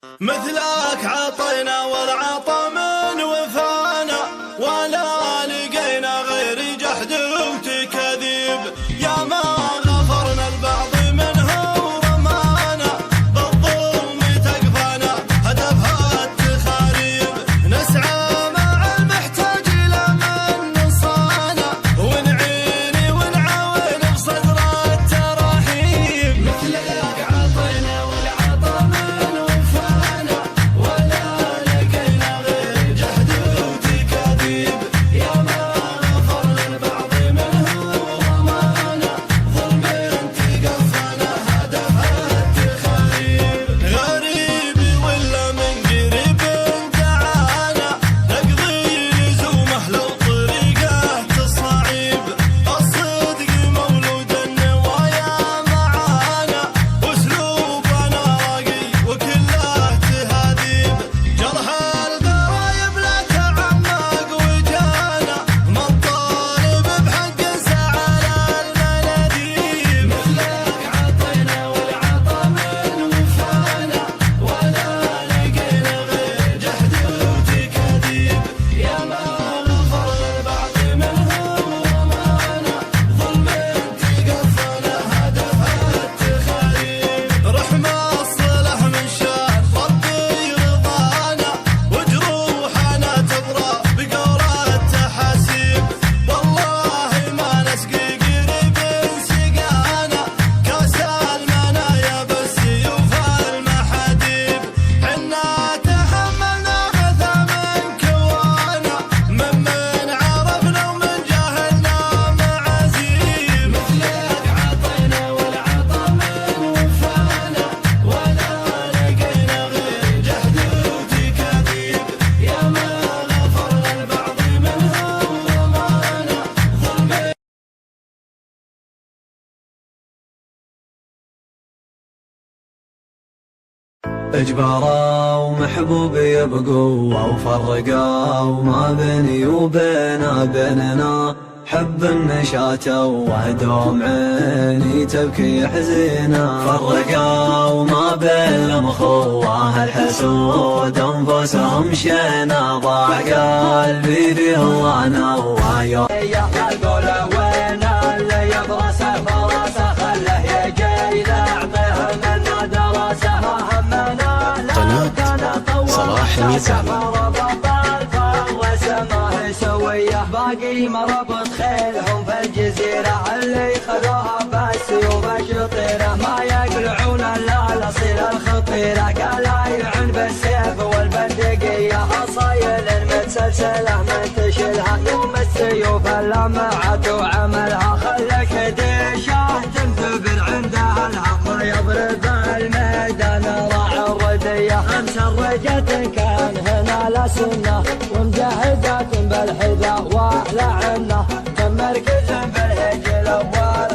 مثلك عطينا والعطا من وفانا، ولا لقينا غير جحد وتكذيب. يا ما غفرنا البعض منها ورمانا، بالظلم تقفانا هدفها التخاريب. نسعى مع المحتاج لمن نصانا، ونعيني ونعاون بصدر الترحيب. مثلك عطينا والعطا من وفانا، ولا لقينا غير جهد وتكاذيب. يا ما غفرنا البعض منها ورمانا، ظلم تقفانا هدفها التخاريب. غريب ولا من قريب دعانا، نقضي لزومه لو طريقه تصعيب. الصدق مولود النوايا معانا، واسلوبنا راقي وكله تهذيب. جرح الضرايب لا تعمق وجانا، ما الطالب بحق سعى المناديب. مثلك عطينا والعطا من وفانا، ولا لقينا غير جهد وتكاذيب. يا ما غفرنا البعض منها ورمانا، ظلم تقفانا هدفها التخاريب. رحمة الصلح من شان ربي رضانا، وجروحنا تبرى بقور التحاسيب. والله ما نسقي قريب سقانا، كاس المنايا بالسيوف المحاديب. حنا تحملنا غثا من كوانا، ممن عرفنا ومن جاهلنا معازيب. مثلك عطينا والعطا من وفانا، ولا لقينا غير جهد وتكاذيب. يا ما غفرنا البعض منها ورمانا، ظلم اجبارا ومحبوب بقوة وفرقا، وما بيني بيننا حب النشاة ودوم عيني تبكي حزينة. فرقا وما بين المخوة الحسود انفسهم شينا، ضاع قلبي في هوانا وعيون. القول وين اللي يبرسه فرسه، خله يجي نعطيه منا درسه. ما همنا قناة صلاح الميزان. وسماه سويه باقي مربط خيلهم في الجزيرة، اللي خذوها بالسيوف الشطيرة. ما يقلعون الا الاصيل الخطيرة، قال يعن بالسيف والبندقية. اصايل متسلسلة من تشيلها، يوم السيوف لمعت وعملها. خلك ديشه تنثبر عندها الحق، يضرب الميدان راعي الردية. خمس رجة كان هنا لا سنة، ومجاهدات بالحذاء واحلى عنه. كم مركز بالهجل اول